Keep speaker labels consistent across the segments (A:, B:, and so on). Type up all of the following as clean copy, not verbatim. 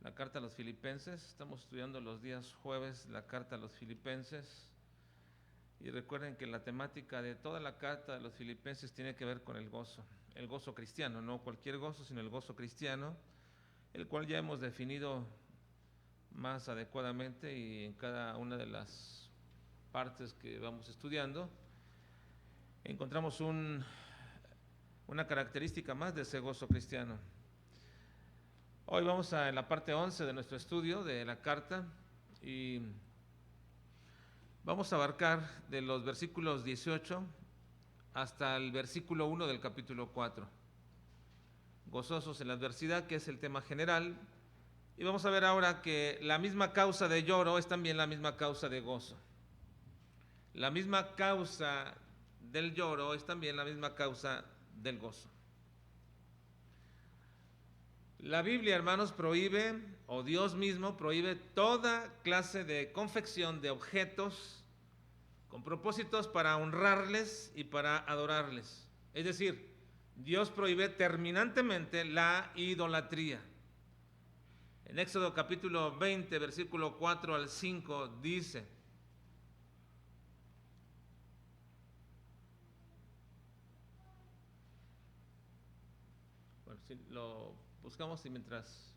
A: la carta a los Filipenses. Estamos estudiando los días jueves la carta a los Filipenses. Y recuerden que la temática de toda la carta de los Filipenses tiene que ver con el gozo cristiano, no cualquier gozo, sino el gozo cristiano, el cual ya hemos definido más adecuadamente y en cada una de las partes que vamos estudiando encontramos una característica más de ese gozo cristiano. Hoy vamos a la parte 11 de nuestro estudio de la carta y vamos a abarcar de los versículos 18 hasta el versículo 1 del capítulo 4. Gozosos en la adversidad, que es el tema general. Y vamos a ver ahora que la misma causa de lloro es también la misma causa de gozo. La misma causa del lloro es también la misma causa del gozo. La Biblia, hermanos, prohíbe, o Dios mismo prohíbe, toda clase de confección de objetos con propósitos para honrarles y para adorarles. Es decir, Dios prohíbe terminantemente la idolatría. En Éxodo capítulo 20, versículo 4 al 5 dice: bueno, si lo buscamos y mientras...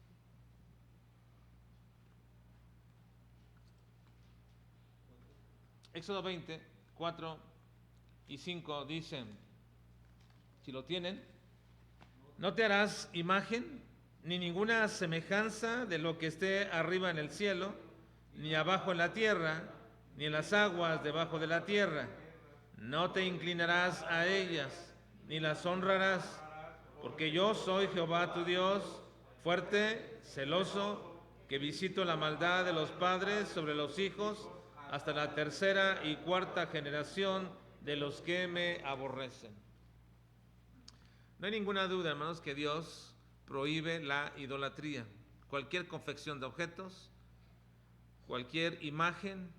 A: Éxodo 20, 4 y 5 dicen, si lo tienen: no te harás imagen ni ninguna semejanza de lo que esté arriba en el cielo, ni abajo en la tierra, ni en las aguas debajo de la tierra. No te inclinarás a ellas, ni las honrarás, porque yo soy Jehová tu Dios, fuerte, celoso, que visito la maldad de los padres sobre los hijos, hasta la tercera y cuarta generación de los que me aborrecen. No hay ninguna duda, hermanos, que Dios prohíbe la idolatría. Cualquier confección de objetos, cualquier imagen,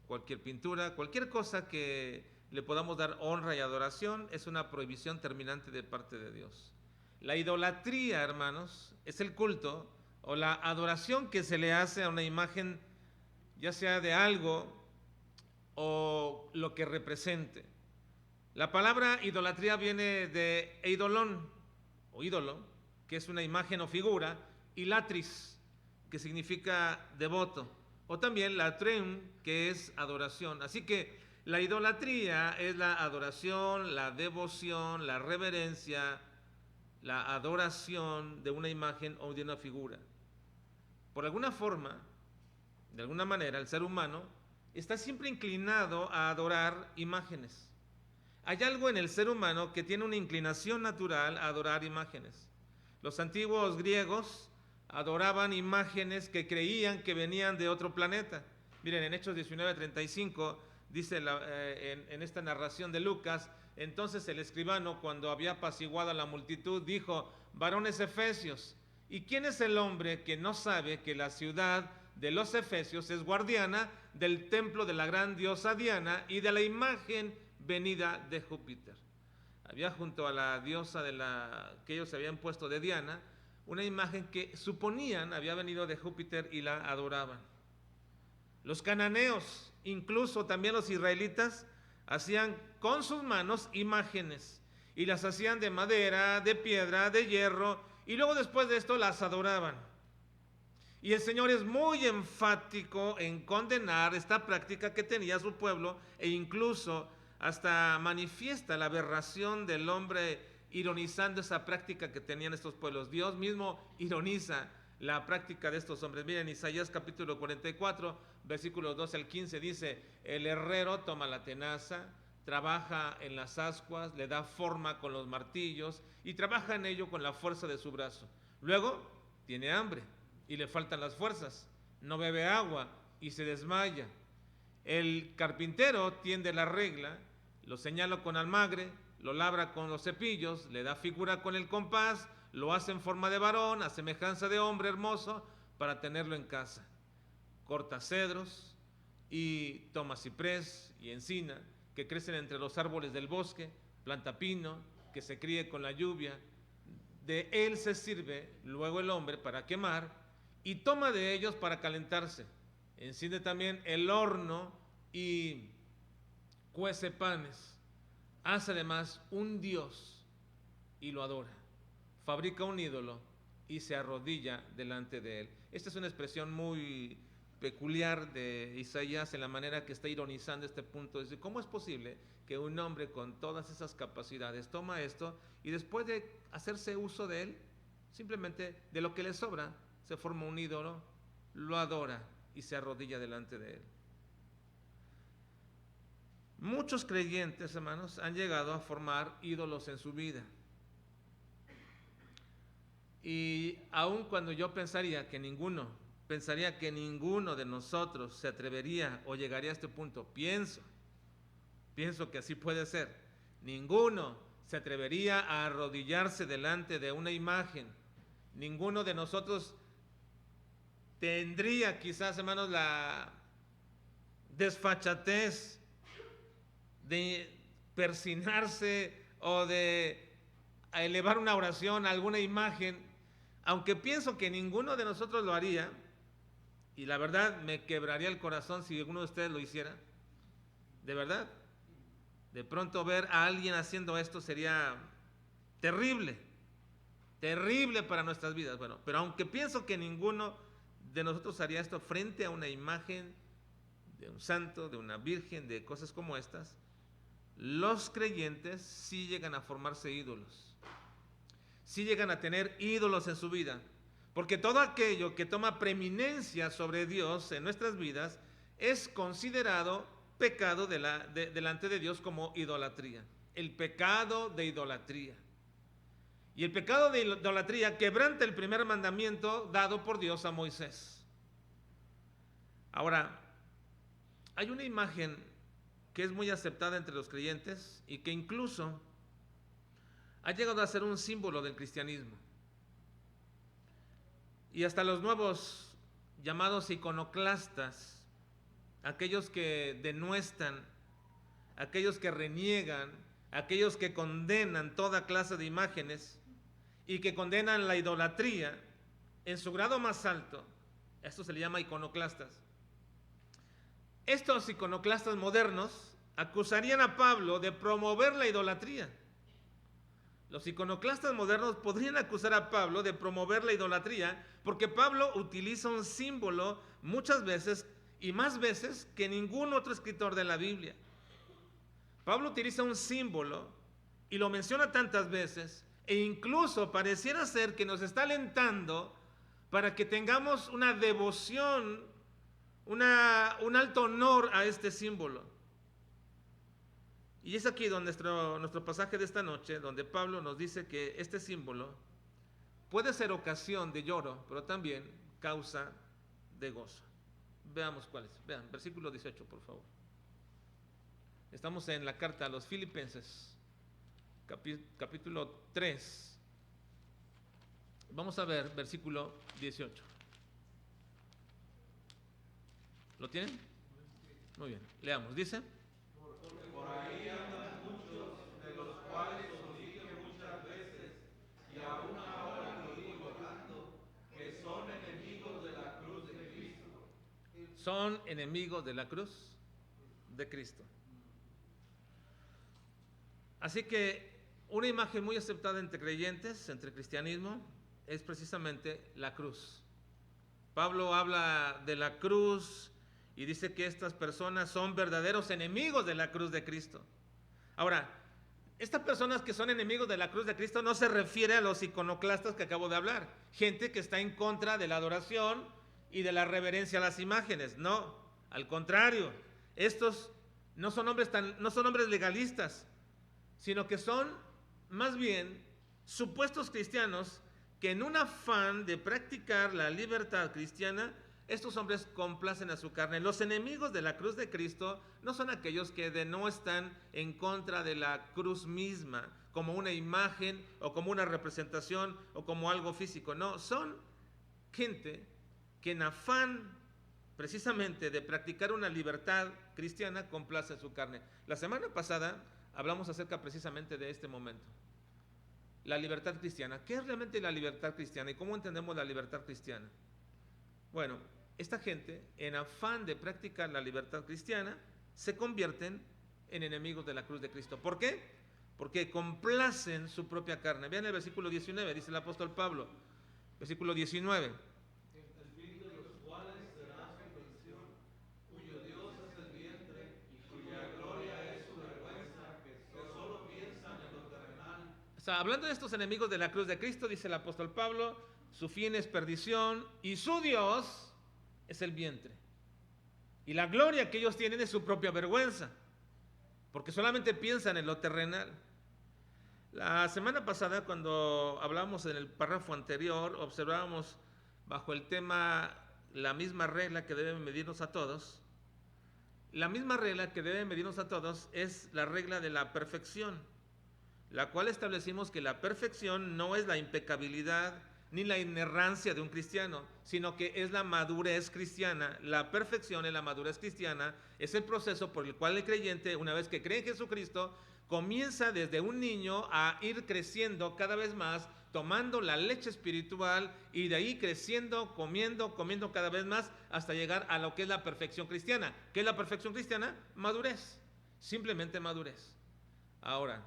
A: cualquier pintura, cualquier cosa que le podamos dar honra y adoración es una prohibición terminante de parte de Dios. La idolatría, hermanos, es el culto o la adoración que se le hace a una imagen, ya sea de algo o lo que represente. La palabra idolatría viene de eidolon o ídolo, que es una imagen o figura, y latris, que significa devoto, o también latreum, que es adoración. Así que la idolatría es la adoración, la devoción, la reverencia, la adoración de una imagen o de una figura. Por alguna forma, de alguna manera, el ser humano está siempre inclinado a adorar imágenes. Hay algo en el ser humano que tiene una inclinación natural a adorar imágenes. Los antiguos griegos adoraban imágenes que creían que venían de otro planeta. Miren, en Hechos 19:35 dice en esta narración de Lucas: entonces el escribano, cuando había apaciguado a la multitud, dijo: varones efesios, ¿y quién es el hombre que no sabe que la ciudad de los efesios es guardiana del templo de la gran diosa Diana y de la imagen venida de Júpiter? Había junto a la diosa que ellos se habían puesto de Diana una imagen que suponían había venido de Júpiter y la adoraban. Los cananeos, incluso también los israelitas, hacían con sus manos imágenes y las hacían de madera, de piedra, de hierro, y luego después de esto las adoraban. Y el Señor es muy enfático en condenar esta práctica que tenía su pueblo, e incluso hasta manifiesta la aberración del hombre ironizando esa práctica que tenían estos pueblos. Dios mismo ironiza la práctica de estos hombres. Miren, Isaías capítulo 44, versículos 12 al 15 dice: el herrero toma la tenaza, trabaja en las ascuas, le da forma con los martillos y trabaja en ello con la fuerza de su brazo. Luego tiene hambre y le faltan las fuerzas, no bebe agua y se desmaya. El carpintero tiende la regla, lo señala con almagre, lo labra con los cepillos, le da figura con el compás, lo hace en forma de varón, a semejanza de hombre hermoso, para tenerlo en casa. Corta cedros y toma ciprés y encina, que crecen entre los árboles del bosque, planta pino, que se críe con la lluvia. De él se sirve luego el hombre para quemar, y toma de ellos para calentarse. Enciende también el horno y cuece panes. Hace además un dios y lo adora. Fabrica un ídolo y se arrodilla delante de él. Esta es una expresión muy peculiar de Isaías en la manera que está ironizando este punto. Dice, ¿cómo es posible que un hombre con todas esas capacidades toma esto y después de hacerse uso de él, simplemente de lo que le sobra, se forma un ídolo, lo adora y se arrodilla delante de él? Muchos creyentes, hermanos, han llegado a formar ídolos en su vida. Y aun cuando yo pensaría que ninguno de nosotros se atrevería o llegaría a este punto, pienso que así puede ser. Ninguno se atrevería a arrodillarse delante de una imagen. Ninguno de nosotros tendría quizás, hermanos, la desfachatez de persinarse o de elevar una oración a alguna imagen, aunque pienso que ninguno de nosotros lo haría, y la verdad me quebraría el corazón si alguno de ustedes lo hiciera, de verdad. De pronto ver a alguien haciendo esto sería terrible, terrible para nuestras vidas. Bueno, pero aunque pienso que ninguno de nosotros haría esto frente a una imagen de un santo, de una virgen, de cosas como estas, los creyentes sí llegan a formarse ídolos, sí llegan a tener ídolos en su vida, porque todo aquello que toma preeminencia sobre Dios en nuestras vidas es considerado pecado delante de Dios como idolatría. El pecado de idolatría. Y el pecado de idolatría quebranta el primer mandamiento dado por Dios a Moisés. Ahora, hay una imagen que es muy aceptada entre los creyentes y que incluso ha llegado a ser un símbolo del cristianismo. Y hasta los nuevos llamados iconoclastas, aquellos que denuestan, aquellos que reniegan, aquellos que condenan toda clase de imágenes y que condenan la idolatría en su grado más alto, esto se le llama iconoclastas. Estos iconoclastas modernos acusarían a Pablo de promover la idolatría. Los iconoclastas modernos podrían acusar a Pablo de promover la idolatría porque Pablo utiliza un símbolo muchas veces y más veces que ningún otro escritor de la Biblia. Pablo utiliza un símbolo y lo menciona tantas veces e incluso pareciera ser que nos está alentando para que tengamos una devoción, un alto honor a este símbolo. Y es aquí donde nuestro pasaje de esta noche, donde Pablo nos dice que este símbolo puede ser ocasión de lloro, pero también causa de gozo. Veamos cuáles. Vean, versículo 18, por favor. Estamos en la carta a los Filipenses, capítulo 3. Vamos a ver versículo 18. ¿Lo tienen? Muy bien, leamos. Dice:
B: por ahí andan muchos, de los cuales os dije muchas veces, y aún ahora lo digo hablando, que son enemigos de la cruz de Cristo.
A: Son enemigos de la cruz de Cristo. Así que una imagen muy aceptada entre creyentes, entre cristianismo, es precisamente la cruz. Pablo habla de la cruz y dice que estas personas son verdaderos enemigos de la cruz de Cristo. Ahora, estas personas que son enemigos de la cruz de Cristo no se refiere a los iconoclastas que acabo de hablar, gente que está en contra de la adoración y de la reverencia a las imágenes. No, al contrario, estos no son hombres legalistas, sino que son más bien supuestos cristianos que en un afán de practicar la libertad cristiana, estos hombres complacen a su carne. Los enemigos de la cruz de Cristo no son aquellos que no están en contra de la cruz misma, como una imagen o como una representación o como algo físico. No, son gente que en afán precisamente de practicar una libertad cristiana complace su carne. La semana pasada hablamos acerca precisamente de este momento. La libertad cristiana. ¿Qué es realmente la libertad cristiana y cómo entendemos la libertad cristiana? Bueno, esta gente, en afán de practicar la libertad cristiana, se convierten en enemigos de la cruz de Cristo. ¿Por qué? Porque complacen su propia carne. Vean el versículo 19, dice el apóstol Pablo, versículo 19.
B: El fin de los cuales será su perdición, cuyo Dios es el vientre y cuya gloria es su vergüenza, que solo piensan en lo terrenal.
A: O sea, hablando de estos enemigos de la cruz de Cristo, dice el apóstol Pablo, su fin es perdición y su Dios es el vientre. Y la gloria que ellos tienen es su propia vergüenza, porque solamente piensan en lo terrenal. La semana pasada, cuando hablábamos en el párrafo anterior, observábamos bajo el tema la misma regla que debe medirnos a todos. La misma regla que debe medirnos a todos es la regla de la perfección, la cual establecimos que la perfección no es la impecabilidad ni la inerrancia de un cristiano, sino que es la madurez cristiana. La perfección en la madurez cristiana es el proceso por el cual el creyente, una vez que cree en Jesucristo, comienza desde un niño a ir creciendo cada vez más, tomando la leche espiritual y de ahí creciendo, comiendo cada vez más hasta llegar a lo que es la perfección cristiana. ¿Qué es la perfección cristiana? Madurez, simplemente madurez. Ahora,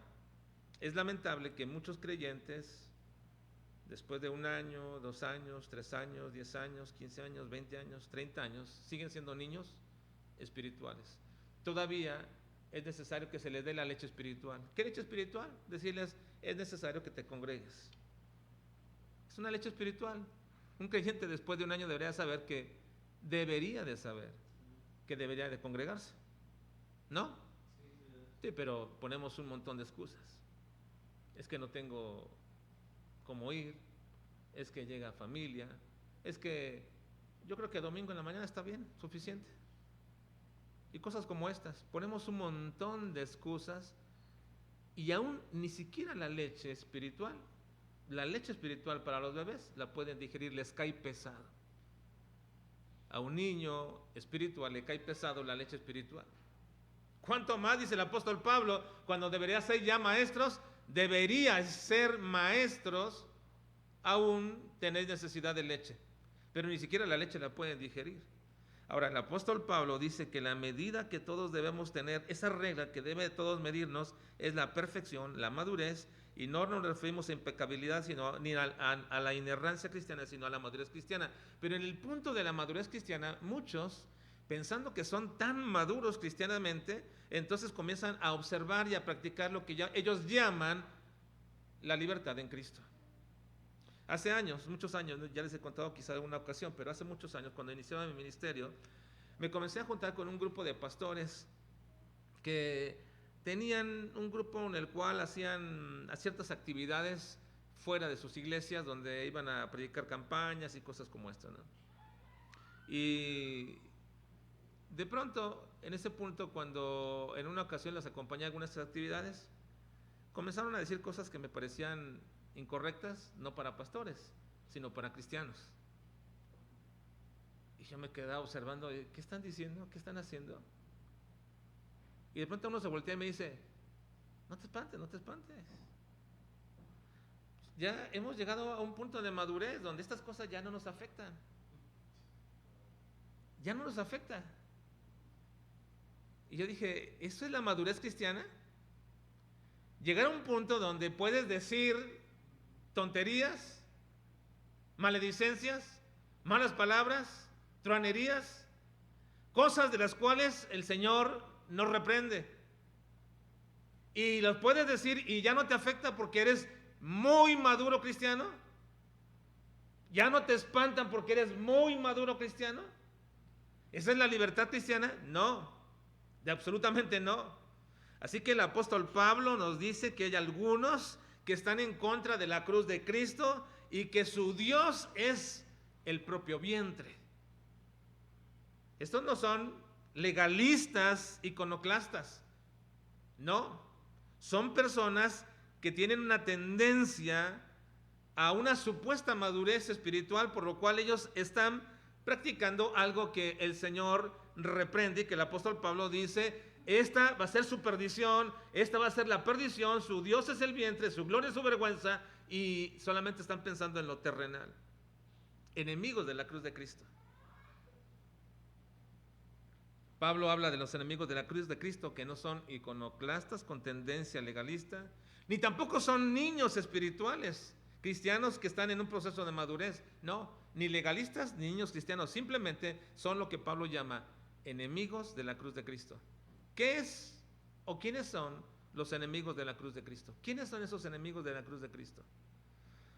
A: es lamentable que muchos creyentes, después de 1 año, 2 años, 3 años, 10 años, 15 años, 20 años, 30 años, siguen siendo niños espirituales. Todavía es necesario que se les dé la leche espiritual. ¿Qué leche espiritual? Decirles, es necesario que te congregues. Es una leche espiritual. Un creyente después de 1 año debería saber que debería de congregarse. ¿No? Sí, pero ponemos un montón de excusas. Es que no tengo cómo ir, es que llega familia, es que yo creo que domingo en la mañana está bien, suficiente. Y cosas como estas, ponemos un montón de excusas y aún ni siquiera la leche espiritual para los bebés la pueden digerir, les cae pesado. A un niño espiritual le cae pesado la leche espiritual. ¿Cuánto más, dice el apóstol Pablo, cuando debería ser ya maestros, deberíais ser maestros, aún tenéis necesidad de leche? Pero ni siquiera la leche la pueden digerir. Ahora, el apóstol Pablo dice que la medida que todos debemos tener, esa regla que debe todos medirnos, es la perfección, la madurez, y no nos referimos a impecabilidad, ni a la inerrancia cristiana, sino a la madurez cristiana. Pero en el punto de la madurez cristiana, muchos, pensando que son tan maduros cristianamente, entonces comienzan a observar y a practicar lo que ellos llaman la libertad en Cristo. Hace años, muchos años, ya les he contado quizá en una ocasión, pero hace muchos años, cuando iniciaba mi ministerio, me comencé a juntar con un grupo de pastores que tenían un grupo en el cual hacían ciertas actividades fuera de sus iglesias, donde iban a predicar campañas y cosas como esta, ¿no? Y de pronto, en ese punto, cuando en una ocasión les acompañé a algunas actividades, comenzaron a decir cosas que me parecían incorrectas, no para pastores, sino para cristianos. Y yo me quedaba observando, ¿qué están diciendo? ¿Qué están haciendo? Y de pronto uno se voltea y me dice, no te espantes, no te espantes. Ya hemos llegado a un punto de madurez donde estas cosas ya no nos afectan. Ya no nos afecta. Y yo dije, ¿eso es la madurez cristiana? Llegar a un punto donde puedes decir tonterías, maledicencias, malas palabras, truanerías, cosas de las cuales el Señor nos reprende. Y los puedes decir y ya no te afecta porque eres muy maduro cristiano. Ya no te espantan porque eres muy maduro cristiano. ¿Esa es la libertad cristiana? No, de absolutamente no. Así que el apóstol Pablo nos dice que hay algunos que están en contra de la cruz de Cristo y que su Dios es el propio vientre. Estos no son legalistas iconoclastas, no, son personas que tienen una tendencia a una supuesta madurez espiritual, por lo cual ellos están practicando algo que el Señor reprende y que el apóstol Pablo dice, esta va a ser su perdición, esta va a ser la perdición, su Dios es el vientre, su gloria es su vergüenza, y solamente están pensando en lo terrenal. Enemigos de la cruz de Cristo. Pablo habla de los enemigos de la cruz de Cristo, que no son iconoclastas con tendencia legalista, ni tampoco son niños espirituales, cristianos que están en un proceso de madurez. No, ni legalistas ni niños cristianos, simplemente son lo que Pablo llama enemigos de la cruz de Cristo. ¿Qué es o quiénes son los enemigos de la cruz de Cristo? ¿Quiénes son esos enemigos de la cruz de Cristo?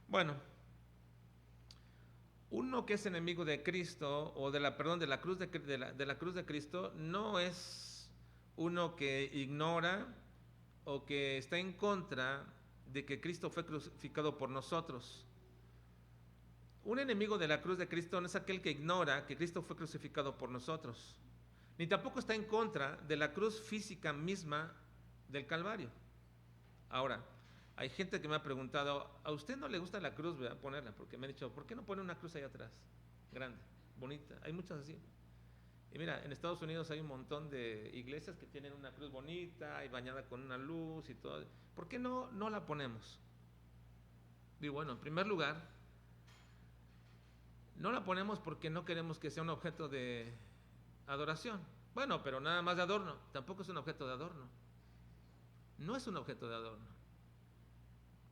A: Bueno, uno que es enemigo de Cristo, o de la cruz de Cristo, no es uno que ignora o que está en contra de que Cristo fue crucificado por nosotros. Un enemigo de la cruz de Cristo no es aquel que ignora que Cristo fue crucificado por nosotros, ni tampoco está en contra de la cruz física misma del Calvario. Ahora, hay gente que me ha preguntado, ¿a usted no le gusta la cruz? Voy a ponerla, porque me han dicho, ¿por qué no pone una cruz ahí atrás? Grande, bonita, hay muchas así. Y mira, en Estados Unidos hay un montón de iglesias que tienen una cruz bonita y bañada con una luz y todo. ¿Por qué no la ponemos? Y bueno, en primer lugar, no la ponemos porque no queremos que sea un objeto de adoración. Bueno, pero nada más de adorno, tampoco es un objeto de adorno. No es un objeto de adorno.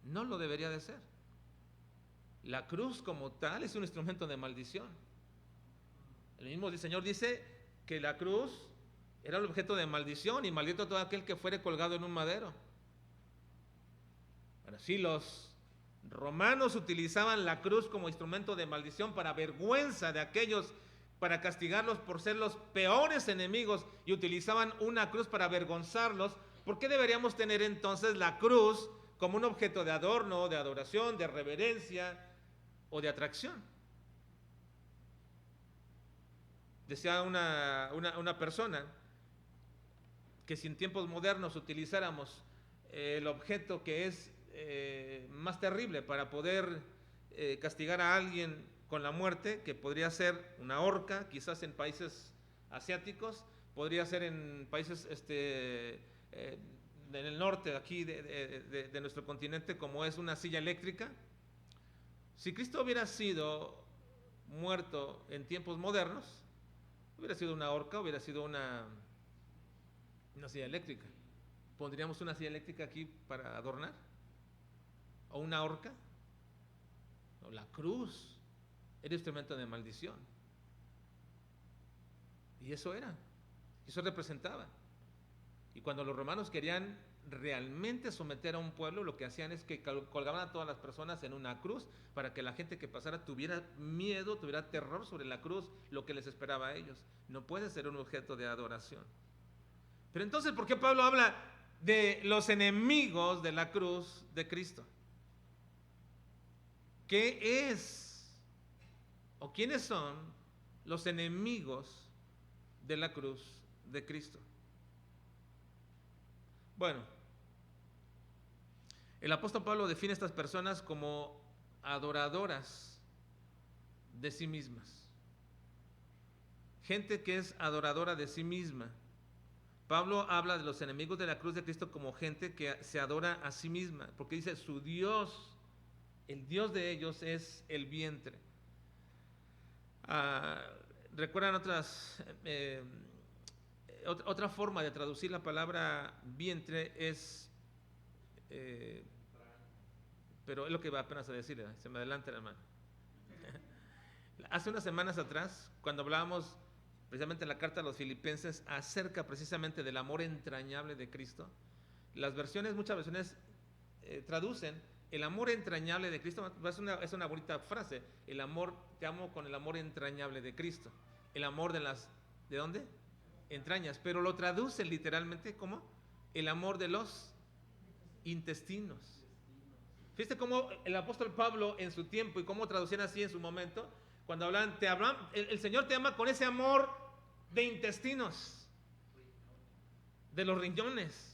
A: No lo debería de ser. La cruz como tal es un instrumento de maldición. El mismo Señor dice que la cruz era el objeto de maldición y maldito todo aquel que fuere colgado en un madero. Ahora, si los romanos utilizaban la cruz como instrumento de maldición para vergüenza de aquellos, para castigarlos por ser los peores enemigos, y utilizaban una cruz para avergonzarlos, ¿por qué deberíamos tener entonces la cruz como un objeto de adorno, de adoración, de reverencia o de atracción? Decía una persona que si en tiempos modernos utilizáramos el objeto que es más terrible para poder castigar a alguien con la muerte, que podría ser una horca, quizás en países asiáticos, podría ser en países en el norte aquí de nuestro continente, como es una silla eléctrica. Si Cristo hubiera sido muerto en tiempos modernos, hubiera sido una horca, hubiera sido una silla eléctrica. ¿Pondríamos una silla eléctrica aquí para adornar? ¿O una horca? No, la cruz era instrumento de maldición. Y eso representaba. Y cuando los romanos querían realmente someter a un pueblo, lo que hacían es que colgaban a todas las personas en una cruz para que la gente que pasara tuviera miedo, tuviera terror sobre la cruz, lo que les esperaba a ellos. No puede ser un objeto de adoración. Pero entonces, ¿por qué Pablo habla de los enemigos de la cruz de Cristo? ¿Qué es o quiénes son los enemigos de la cruz de Cristo? Bueno, el apóstol Pablo define a estas personas como adoradoras de sí mismas. Gente que es adoradora de sí misma. Pablo habla de los enemigos de la cruz de Cristo como gente que se adora a sí misma, porque dice su Dios, el Dios de ellos es el vientre. ¿Recuerdan otra forma de traducir la palabra vientre es, pero es lo que va apenas a decir, se me adelanta la mano. Hace unas semanas atrás, cuando hablábamos precisamente en la carta a los Filipenses acerca precisamente del amor entrañable de Cristo, muchas versiones traducen el amor entrañable de Cristo. Es una bonita frase, el amor, te amo con el amor entrañable de Cristo, el amor ¿de dónde? Entrañas, pero lo traduce literalmente como el amor de los intestinos. Fíjate cómo el apóstol Pablo en su tiempo y cómo traducían así en su momento, cuando hablan, el Señor te ama con ese amor de intestinos, de los riñones,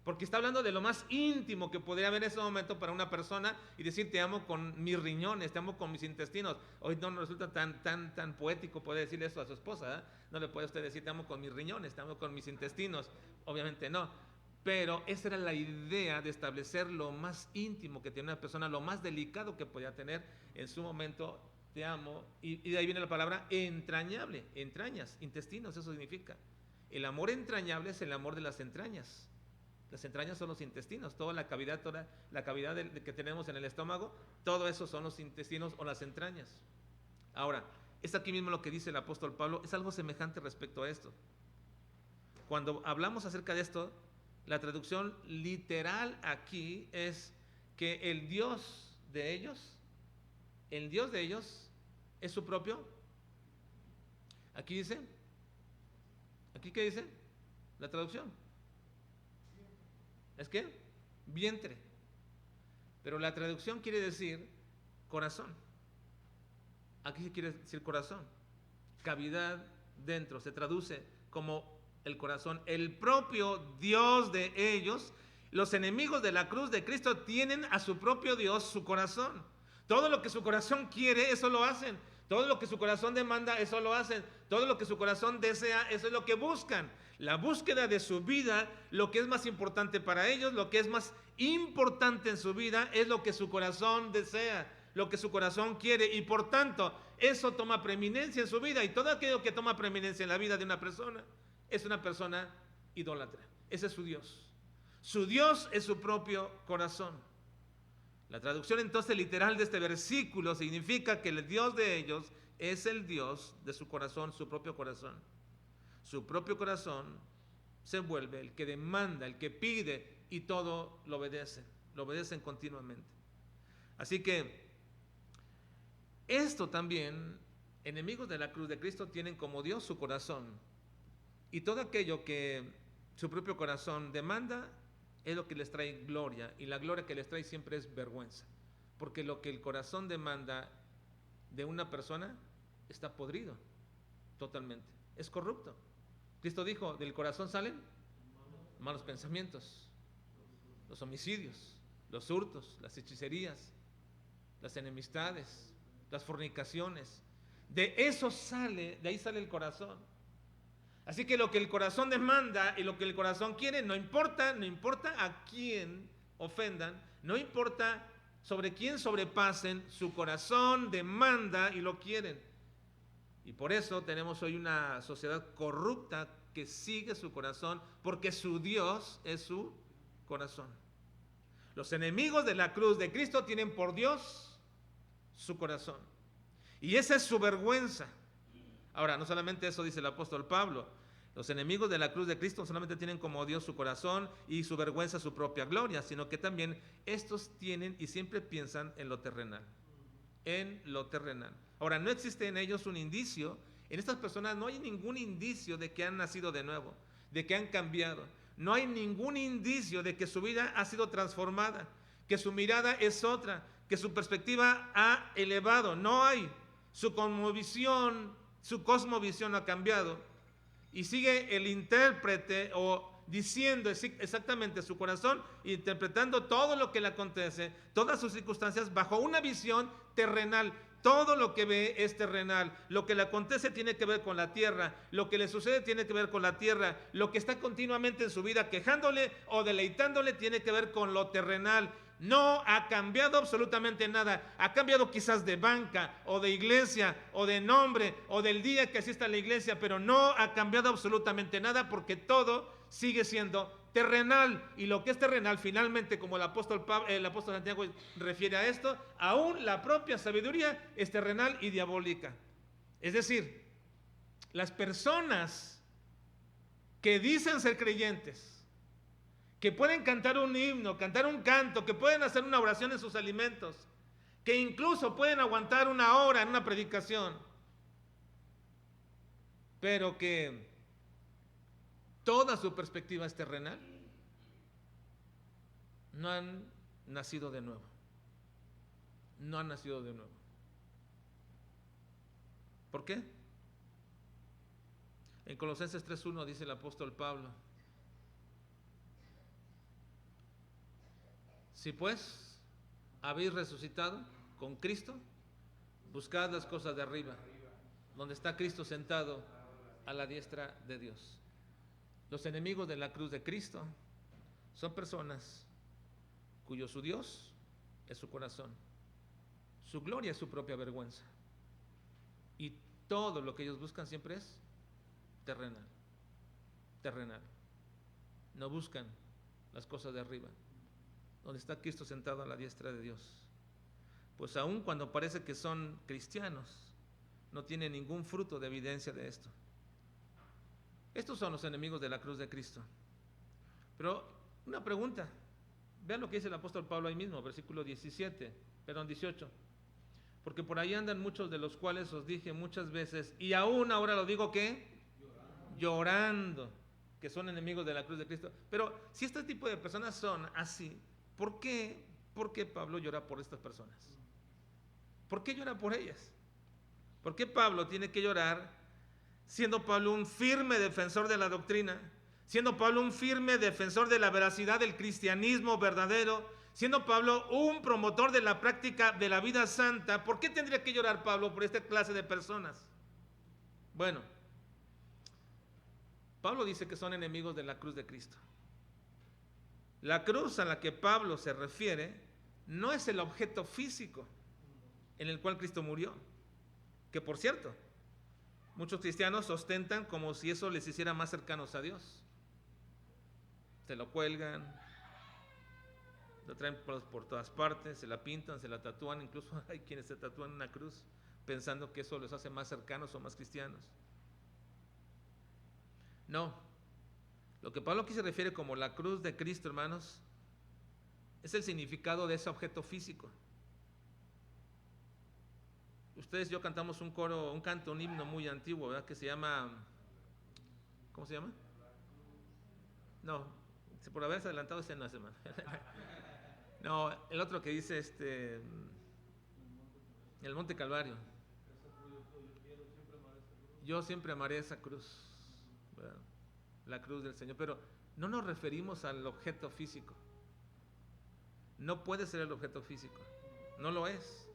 A: porque está hablando de lo más íntimo que podría haber en ese momento para una persona y decir te amo con mis riñones, te amo con mis intestinos. Hoy no nos resulta tan poético poder decirle eso a su esposa, ¿eh? No le puede usted decir te amo con mis riñones, te amo con mis intestinos, obviamente no. Pero esa era la idea de establecer lo más íntimo que tenía una persona, lo más delicado que podía tener en su momento te amo, y de ahí viene la palabra entrañable, entrañas, intestinos, eso significa. El amor entrañable es el amor de las entrañas. Las entrañas son los intestinos, toda la cavidad que tenemos en el estómago, todo eso son los intestinos o las entrañas. Ahora, es aquí mismo lo que dice el apóstol Pablo, es algo semejante respecto a esto. Cuando hablamos acerca de esto, la traducción literal aquí es que el Dios de ellos es su propio. Aquí dice, ¿aquí qué dice? La traducción. ¿Es qué? Vientre. Pero la traducción quiere decir corazón. Aquí se quiere decir corazón. Cavidad dentro. Se traduce como el corazón. El propio Dios de ellos, los enemigos de la cruz de Cristo, tienen a su propio Dios, su corazón. Todo lo que su corazón quiere, eso lo hacen. Todo lo que su corazón demanda, eso lo hacen. Todo lo que su corazón desea, eso es lo que buscan. La búsqueda de su vida, lo que es más importante para ellos, lo que es más importante en su vida, es lo que su corazón desea, lo que su corazón quiere. Y por tanto, eso toma preeminencia en su vida. Y todo aquello que toma preeminencia en la vida de una persona, es una persona idólatra. Ese es su Dios. Su Dios es su propio corazón. La traducción entonces literal de este versículo significa que el Dios de ellos es el Dios de su corazón, su propio corazón. Su propio corazón se vuelve el que demanda, el que pide, y todo lo obedecen continuamente. Así que esto también, enemigos de la cruz de Cristo tienen como Dios su corazón, y todo aquello que su propio corazón demanda es lo que les trae gloria, y la gloria que les trae siempre es vergüenza, porque lo que el corazón demanda de una persona está podrido totalmente, es corrupto. Cristo dijo, del corazón salen malos pensamientos, los homicidios, los hurtos, las hechicerías, las enemistades, las fornicaciones. De ahí sale el corazón. Así que lo que el corazón demanda y lo que el corazón quiere, no importa a quién ofendan, no importa sobre quién sobrepasen, su corazón demanda y lo quieren. Y por eso tenemos hoy una sociedad corrupta que sigue su corazón, porque su Dios es su corazón. Los enemigos de la cruz de Cristo tienen por Dios su corazón. Y esa es su vergüenza. Ahora, no solamente eso dice el apóstol Pablo. Los enemigos de la cruz de Cristo no solamente tienen como Dios su corazón y su vergüenza su propia gloria, sino que también estos tienen y siempre piensan en lo terrenal. En lo terrenal. Ahora, no existe en ellos un indicio, en estas personas no hay ningún indicio de que han nacido de nuevo, de que han cambiado. No hay ningún indicio de que su vida ha sido transformada, que su mirada es otra, que su perspectiva ha elevado. No hay. Su cosmovisión ha cambiado. Y sigue el intérprete o diciendo exactamente su corazón, interpretando todo lo que le acontece, todas sus circunstancias bajo una visión terrenal. Todo lo que ve es terrenal. Lo que le acontece tiene que ver con la tierra. Lo que le sucede tiene que ver con la tierra. Lo que está continuamente en su vida quejándole o deleitándole tiene que ver con lo terrenal. No ha cambiado absolutamente nada. Ha cambiado quizás de banca o de iglesia o de nombre o del día que asista a la iglesia, pero no ha cambiado absolutamente nada, porque todo sigue siendo terrenal. Y lo que es terrenal, finalmente, como el apóstol Santiago refiere a esto, aún la propia sabiduría es terrenal y diabólica. Es decir, las personas que dicen ser creyentes, que pueden cantar un himno, cantar un canto, que pueden hacer una oración en sus alimentos, que incluso pueden aguantar una hora en una predicación, pero que toda su perspectiva es terrenal, no han nacido de nuevo. No han nacido de nuevo. ¿Por qué? En Colosenses 3:1 dice el apóstol Pablo: si pues habéis resucitado con Cristo, buscad las cosas de arriba, donde está Cristo sentado a la diestra de Dios. Los enemigos de la cruz de Cristo son personas cuyo su Dios es su corazón, su gloria es su propia vergüenza. Y todo lo que ellos buscan siempre es terrenal. Terrenal. No buscan las cosas de arriba, donde está Cristo sentado a la diestra de Dios. Pues aun cuando parece que son cristianos, no tienen ningún fruto de evidencia de esto. Estos son los enemigos de la cruz de Cristo. Pero una pregunta, vean lo que dice el apóstol Pablo ahí mismo, versículo 18. Porque por ahí andan muchos de los cuales os dije muchas veces, y aún ahora lo digo, ¿qué? Llorando, que son enemigos de la cruz de Cristo. Pero si este tipo de personas son así, ¿por qué Pablo llora por estas personas? ¿Por qué llora por ellas? ¿Por qué Pablo tiene que llorar, siendo Pablo un firme defensor de la doctrina, siendo Pablo un firme defensor de la veracidad del cristianismo verdadero, siendo Pablo un promotor de la práctica de la vida santa? ¿Por qué tendría que llorar Pablo por esta clase de personas? Bueno, Pablo dice que son enemigos de la cruz de Cristo. La cruz a la que Pablo se refiere no es el objeto físico en el cual Cristo murió, que por cierto, muchos cristianos ostentan como si eso les hiciera más cercanos a Dios. Se lo cuelgan, lo traen por todas partes, se la pintan, se la tatúan, incluso hay quienes se tatúan una cruz pensando que eso les hace más cercanos o más cristianos. No, lo que Pablo aquí se refiere como la cruz de Cristo, hermanos, es el significado de ese objeto físico. Ustedes y yo cantamos un canto, un himno muy antiguo, ¿verdad? Que se llama, ¿cómo se llama? No, por haberse adelantado ese no es, hermano. No, el otro que dice el Monte Calvario. Yo siempre amaré esa cruz, ¿verdad? La cruz del Señor, pero no nos referimos al objeto físico. No puede ser el objeto físico, no lo es.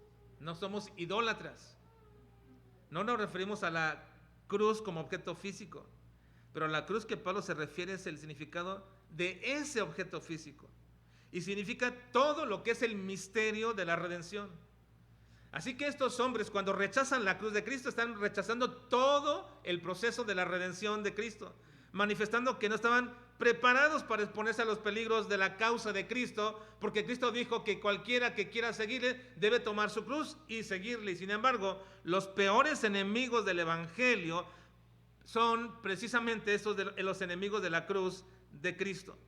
A: No somos idólatras. No nos referimos a la cruz como objeto físico, pero la cruz que Pablo se refiere es el significado de ese objeto físico. Y significa todo lo que es el misterio de la redención. Así que estos hombres, cuando rechazan la cruz de Cristo, están rechazando todo el proceso de la redención de Cristo, manifestando que no estaban preparados para exponerse a los peligros de la causa de Cristo, porque Cristo dijo que cualquiera que quiera seguirle debe tomar su cruz y seguirle. Y sin embargo, los peores enemigos del Evangelio son precisamente estos los enemigos de la cruz de Cristo.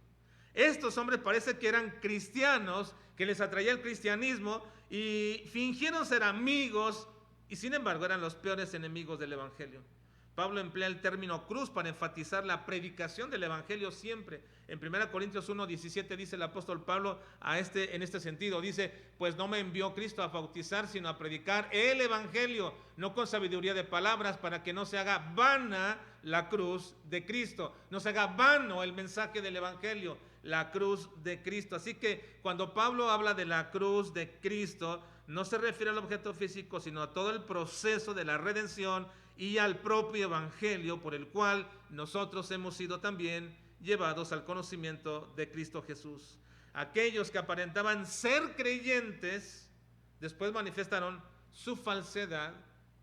A: Estos hombres parece que eran cristianos, que les atraía el cristianismo y fingieron ser amigos, y sin embargo eran los peores enemigos del Evangelio. Pablo emplea el término cruz para enfatizar la predicación del Evangelio siempre. En 1 Corintios 1:17 dice el apóstol Pablo en este sentido, dice, pues no me envió Cristo a bautizar, sino a predicar el Evangelio, no con sabiduría de palabras, para que no se haga vana la cruz de Cristo, no se haga vano el mensaje del Evangelio, la cruz de Cristo. Así que cuando Pablo habla de la cruz de Cristo, no se refiere al objeto físico, sino a todo el proceso de la redención y al propio Evangelio por el cual nosotros hemos sido también llevados al conocimiento de Cristo Jesús. Aquellos que aparentaban ser creyentes, después manifestaron su falsedad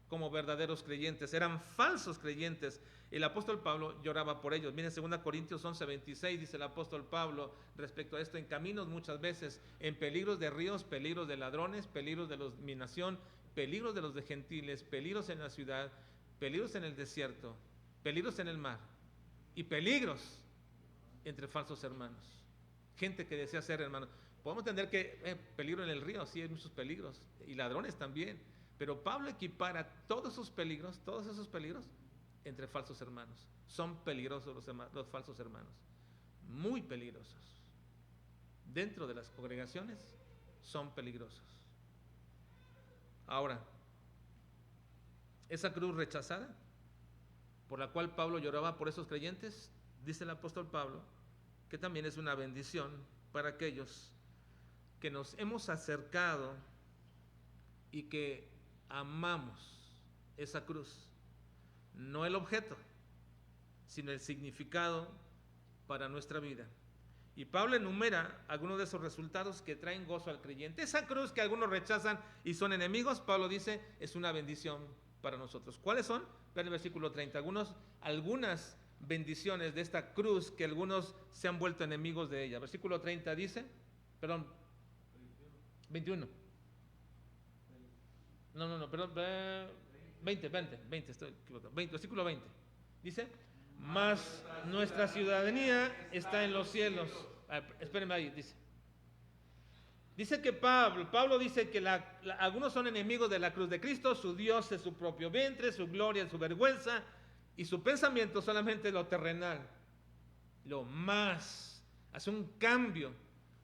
A: como verdaderos creyentes. Eran falsos creyentes. El apóstol Pablo lloraba por ellos. Miren, 2 Corintios 11:26 dice el apóstol Pablo respecto a esto: en caminos muchas veces, en peligros de ríos, peligros de ladrones, peligros de los de mi nación, peligros de los de gentiles, peligros en la ciudad, peligros en el desierto, peligros en el mar y peligros entre falsos hermanos. Gente que desea ser hermanos. Podemos entender que peligro en el río, sí hay muchos peligros, y ladrones también, pero Pablo equipara todos esos peligros entre falsos hermanos. Son peligrosos los falsos hermanos, muy peligrosos. Dentro de las congregaciones son peligrosos. Ahora, esa cruz rechazada, por la cual Pablo lloraba por esos creyentes, dice el apóstol Pablo, que también es una bendición para aquellos que nos hemos acercado y que amamos esa cruz. No el objeto, sino el significado para nuestra vida. Y Pablo enumera algunos de esos resultados que traen gozo al creyente. Esa cruz que algunos rechazan y son enemigos, Pablo dice, es una bendición para nosotros. ¿Cuáles son? Vean el versículo 30. Algunas bendiciones de esta cruz que algunos se han vuelto enemigos de ella. Versículo 30 dice, perdón, 21. No, perdón, 20, estoy equivocado. Versículo 20. Dice, mas nuestra ciudadanía está en los cielos. Espérenme ahí, dice que Pablo dice que algunos son enemigos de la cruz de Cristo, su Dios es su propio vientre, su gloria es su vergüenza, y su pensamiento solamente lo terrenal, lo más. Hace un cambio,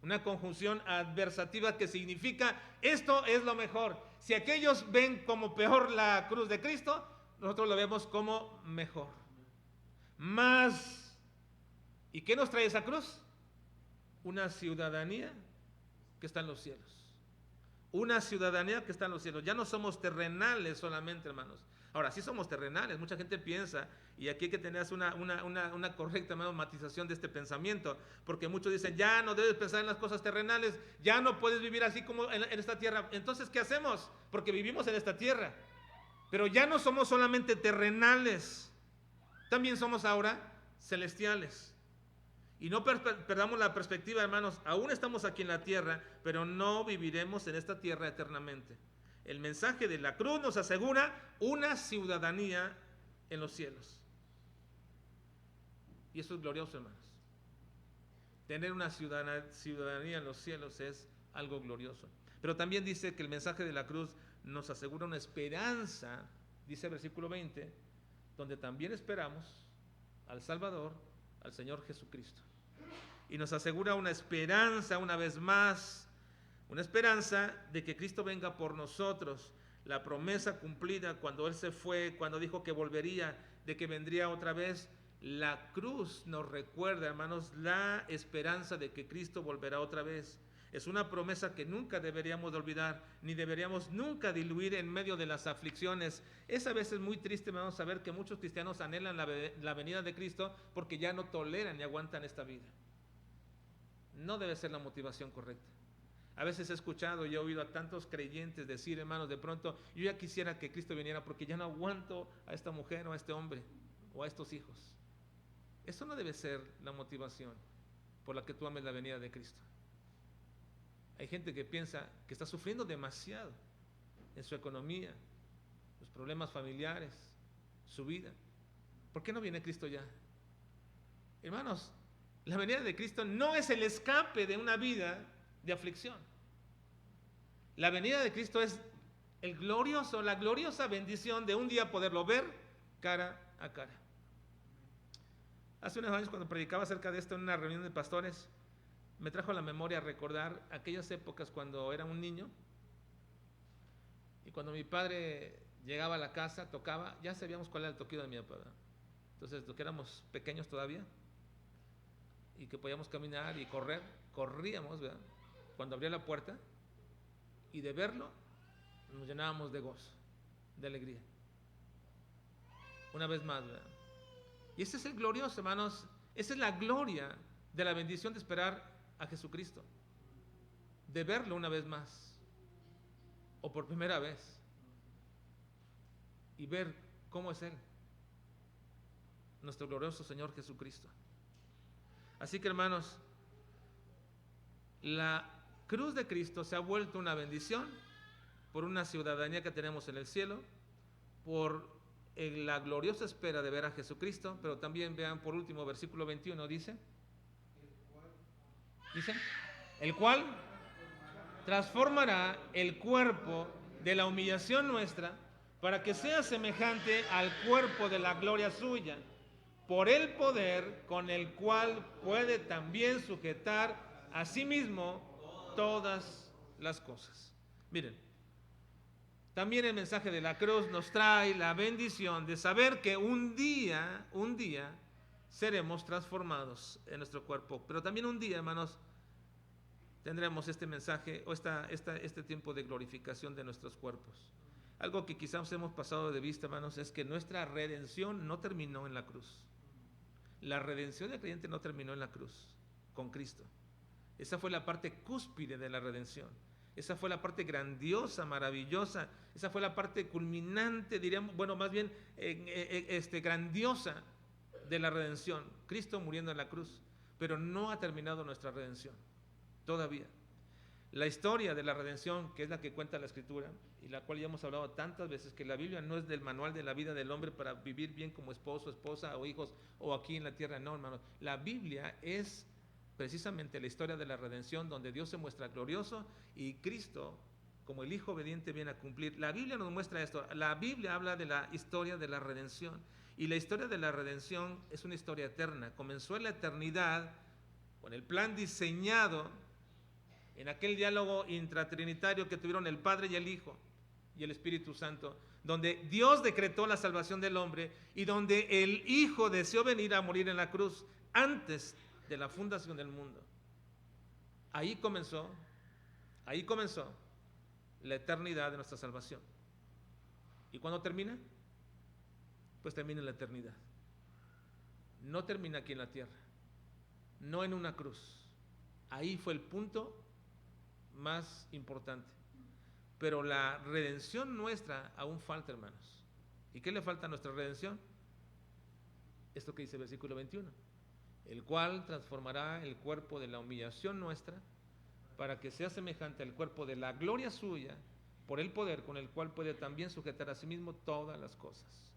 A: una conjunción adversativa que significa, esto es lo mejor. Si aquellos ven como peor la cruz de Cristo, nosotros lo vemos como mejor. Más, ¿y qué nos trae esa cruz? Una ciudadanía que está en los cielos. Una ciudadanía que está en los cielos. Ya no somos terrenales solamente, hermanos. Ahora, sí somos terrenales. Mucha gente piensa, y aquí hay que tener una correcta matización de este pensamiento, porque muchos dicen, ya no debes pensar en las cosas terrenales, ya no puedes vivir así como en esta tierra. Entonces, ¿qué hacemos? Porque vivimos en esta tierra. Pero ya no somos solamente terrenales, también somos ahora celestiales. Y no perdamos la perspectiva, hermanos. Aún estamos aquí en la tierra, pero no viviremos en esta tierra eternamente. El mensaje de la cruz nos asegura una ciudadanía en los cielos. Y eso es glorioso, hermanos. Tener una ciudadanía en los cielos es algo glorioso. Pero también dice que el mensaje de la cruz nos asegura una esperanza, dice el versículo 20, donde también esperamos al Salvador, al Señor Jesucristo. Y nos asegura una esperanza una vez más, una esperanza de que Cristo venga por nosotros, la promesa cumplida cuando Él se fue, cuando dijo que volvería, de que vendría otra vez. La cruz nos recuerda, hermanos, la esperanza de que Cristo volverá otra vez. Es una promesa que nunca deberíamos de olvidar, ni deberíamos nunca diluir en medio de las aflicciones. Es a veces muy triste, hermanos, saber que muchos cristianos anhelan la venida de Cristo porque ya no toleran ni aguantan esta vida. No debe ser la motivación correcta. A veces he escuchado y he oído a tantos creyentes decir, hermanos, de pronto, yo ya quisiera que Cristo viniera porque ya no aguanto a esta mujer o a este hombre o a estos hijos. Eso no debe ser la motivación por la que tú ames la venida de Cristo. Hay gente que piensa que está sufriendo demasiado en su economía, los problemas familiares, su vida. ¿Por qué no viene Cristo ya? Hermanos, la venida de Cristo no es el escape de una vida de aflicción. La venida de Cristo es la gloriosa bendición de un día poderlo ver cara a cara. Hace unos años, cuando predicaba acerca de esto en una reunión de pastores, me trajo a la memoria recordar aquellas épocas cuando era un niño y cuando mi padre llegaba a la casa, tocaba, ya sabíamos cuál era el toquido de mi papá, ¿verdad? Entonces, los que éramos pequeños todavía y que podíamos caminar y corríamos, ¿verdad? Cuando abría la puerta, y de verlo nos llenábamos de gozo, de alegría. Una vez más, ¿verdad? Y ese es el glorioso, hermanos, esa es la gloria de la bendición de esperar a Jesucristo, de verlo una vez más o por primera vez y ver cómo es Él, nuestro glorioso Señor Jesucristo. Así que, hermanos, la cruz de Cristo se ha vuelto una bendición por una ciudadanía que tenemos en el cielo, por la gloriosa espera de ver a Jesucristo. Pero también vean por último versículo 21, dice, el cual transformará el cuerpo de la humillación nuestra para que sea semejante al cuerpo de la gloria suya, por el poder con el cual puede también sujetar a sí mismo todas las cosas. Miren, también el mensaje de la cruz nos trae la bendición de saber que un día seremos transformados en nuestro cuerpo, pero también un día, hermanos, tendremos este mensaje o este tiempo de glorificación de nuestros cuerpos. Algo que quizás hemos pasado de vista, hermanos, es que nuestra redención no terminó en la cruz. La redención del creyente no terminó en la cruz, con Cristo. Esa fue la parte cúspide de la redención. Esa fue la parte grandiosa, maravillosa. Esa fue la parte culminante, diríamos, bueno, más bien grandiosa de la redención. Cristo muriendo en la cruz. Pero no ha terminado nuestra redención. Todavía. La historia de la redención, que es la que cuenta la Escritura, y la cual ya hemos hablado tantas veces, que la Biblia no es del manual de la vida del hombre para vivir bien como esposo, esposa o hijos, o aquí en la tierra, no, hermanos. La Biblia es precisamente la historia de la redención, donde Dios se muestra glorioso y Cristo, como el Hijo obediente, viene a cumplir. La Biblia nos muestra esto. La Biblia habla de la historia de la redención, y la historia de la redención es una historia eterna. Comenzó en la eternidad con el plan diseñado en aquel diálogo intratrinitario que tuvieron el Padre y el Hijo y el Espíritu Santo, donde Dios decretó la salvación del hombre y donde el Hijo deseó venir a morir en la cruz antes de la fundación del mundo. Ahí comenzó la eternidad de nuestra salvación. ¿Y cuándo termina? Pues termina en la eternidad. No termina aquí en la tierra, no en una cruz. Ahí fue el punto más importante. Pero la redención nuestra aún falta, hermanos. ¿Y qué le falta a nuestra redención? Esto que dice el versículo 21. El cual transformará el cuerpo de la humillación nuestra para que sea semejante al cuerpo de la gloria suya, por el poder con el cual puede también sujetar a sí mismo todas las cosas.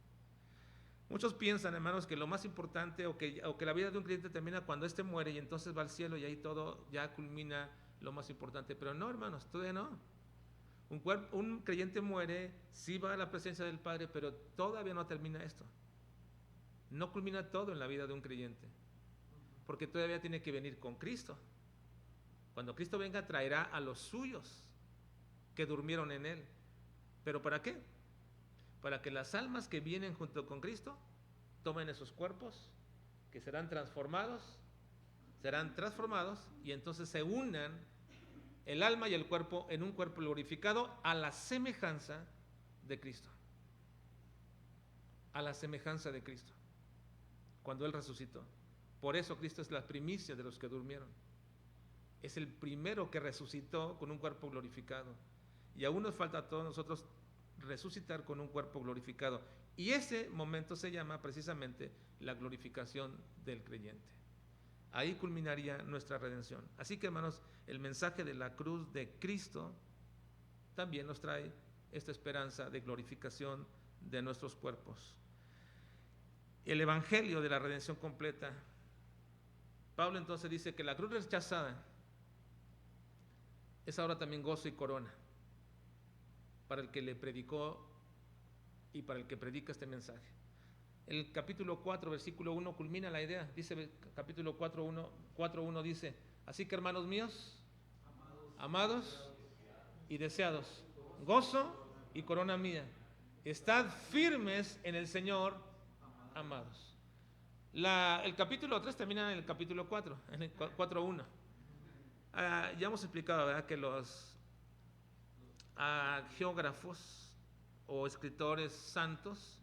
A: Muchos piensan, hermanos, que lo más importante o que la vida de un creyente termina cuando éste muere y entonces va al cielo y ahí todo ya culmina lo más importante. Pero no, hermanos, todavía no. Un creyente muere, sí va a la presencia del Padre, pero todavía no termina esto. No culmina todo en la vida de un creyente, porque todavía tiene que venir con Cristo. Cuando Cristo venga, traerá a los suyos que durmieron en Él. ¿Pero para qué? Para que las almas que vienen junto con Cristo tomen esos cuerpos que serán transformados y entonces se unan el alma y el cuerpo en un cuerpo glorificado a la semejanza de Cristo. A la semejanza de Cristo. Cuando Él resucitó. Por eso Cristo es la primicia de los que durmieron. Es el primero que resucitó con un cuerpo glorificado. Y aún nos falta a todos nosotros resucitar con un cuerpo glorificado. Y ese momento se llama precisamente la glorificación del creyente. Ahí culminaría nuestra redención. Así que, hermanos, el mensaje de la cruz de Cristo también nos trae esta esperanza de glorificación de nuestros cuerpos. El evangelio de la redención completa. Pablo entonces dice que la cruz rechazada es ahora también gozo y corona para el que le predicó y para el que predica este mensaje. El capítulo 4, versículo 1 culmina la idea. Dice capítulo 4:1 dice: así que, hermanos míos, amados y deseados, gozo y corona mía, estad firmes en el Señor, amados. El capítulo 3 termina en el capítulo 4, en el 4:1. Ya hemos explicado, ¿verdad?, que los geógrafos o escritores santos,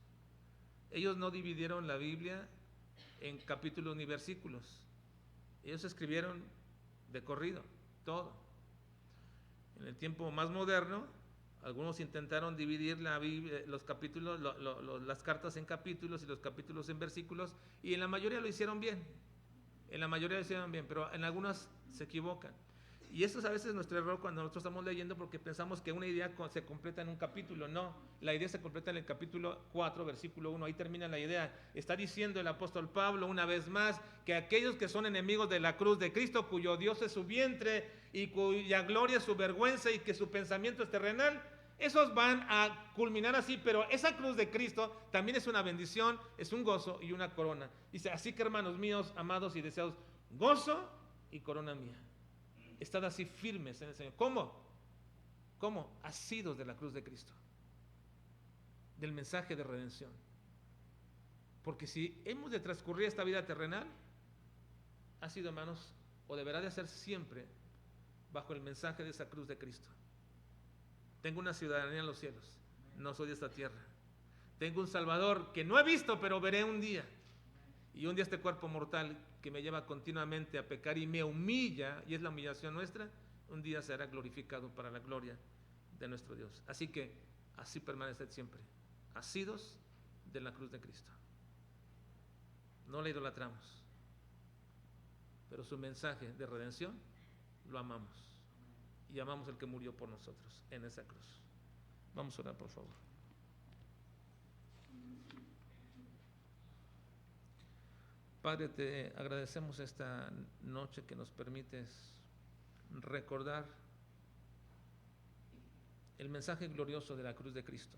A: ellos no dividieron la Biblia en capítulos ni versículos. Ellos escribieron de corrido, todo. En el tiempo más moderno, algunos intentaron dividir la Biblia, los capítulos, las cartas en capítulos y los capítulos en versículos, y en la mayoría lo hicieron bien. Pero en algunas se equivocan. Y eso es a veces nuestro error cuando nosotros estamos leyendo, porque pensamos que una idea se completa en un capítulo. No, la idea se completa en el capítulo 4, versículo 1. Ahí termina la idea. Está diciendo el apóstol Pablo una vez más que aquellos que son enemigos de la cruz de Cristo, cuyo Dios es su vientre y cuya gloria es su vergüenza y que su pensamiento es terrenal, esos van a culminar así. Pero esa cruz de Cristo también es una bendición, es un gozo y una corona. Dice: así que, hermanos míos, amados y deseados, gozo y corona mía. Estad así firmes en el Señor. ¿Cómo? Asidos de la cruz de Cristo, del mensaje de redención. Porque si hemos de transcurrir esta vida terrenal, ha sido, hermanos, o deberá de ser siempre bajo el mensaje de esa cruz de Cristo. Tengo una ciudadanía en los cielos, no soy de esta tierra. Tengo un Salvador que no he visto, pero veré un día. Y un día este cuerpo mortal que me lleva continuamente a pecar y me humilla, y es la humillación nuestra, un día será glorificado para la gloria de nuestro Dios. Así que así permaneced siempre, asidos de la cruz de Cristo. No la idolatramos, pero su mensaje de redención lo amamos, y amamos al que murió por nosotros en esa cruz. Vamos a orar, por favor. Padre, te agradecemos esta noche que nos permites recordar el mensaje glorioso de la cruz de Cristo.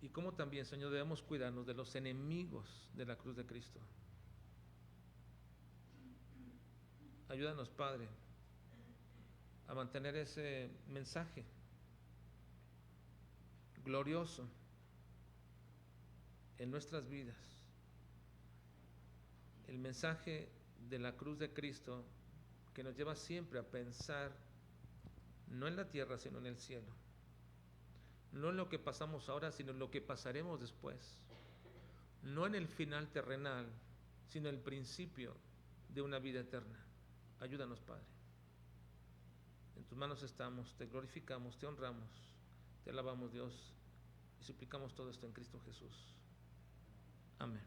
A: Y cómo también, Señor, debemos cuidarnos de los enemigos de la cruz de Cristo. Ayúdanos, Padre, a mantener ese mensaje glorioso en nuestras vidas. El mensaje de la cruz de Cristo que nos lleva siempre a pensar no en la tierra, sino en el cielo. No en lo que pasamos ahora, sino en lo que pasaremos después. No en el final terrenal, sino en el principio de una vida eterna. Ayúdanos, Padre. En tus manos estamos, te glorificamos, te honramos, te alabamos, Dios, y suplicamos todo esto en Cristo Jesús. Amén.